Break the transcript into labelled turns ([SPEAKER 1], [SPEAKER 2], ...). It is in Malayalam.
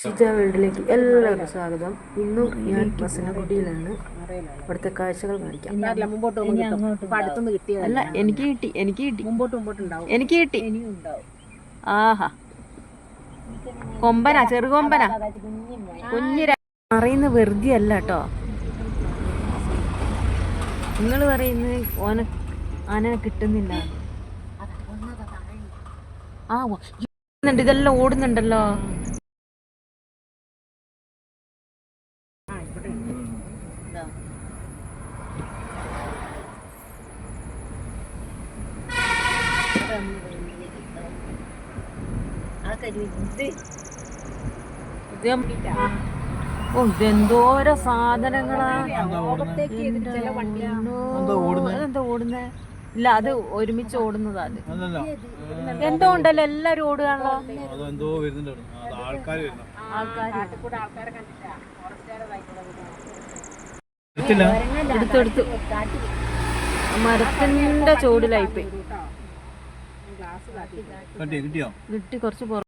[SPEAKER 1] ഷിജ വേൾഡിലേക്ക് എല്ലാവർക്കും സ്വാഗതം. ഇന്നും ഞാൻ മസനഗുഡിയിലാണ്. ഇവിടുത്തെ കാഴ്ചകൾ കാണിക്കാം. അല്ല, എനിക്ക് കിട്ടി എനിക്ക് കിട്ടി. ആഹാ, കൊമ്പനാ, ചെറുകൊമ്പനാ, കുഞ്ഞിര പറയുന്ന വെറുതെ അല്ല കേട്ടോ. നിങ്ങൾ പറയുന്നത് ആനനെ കിട്ടുന്നില്ല. ഇതെല്ലാം ഓടുന്നുണ്ടല്ലോ. ഇതെന്തോരോ സാധനങ്ങളാ. എന്താ ഓടുന്നേ? ഇല്ല, അത് ഒരുമിച്ച് ഓടുന്നതാ. അത് എന്തോ ഉണ്ടല്ലോ, എല്ലാരും ഓടുകയാണല്ലോ. എടുത്തെടുത്തു. മരത്തിന്റെ ചോടിലായിപ്പോയി. കിട്ടി കുറച്ച്.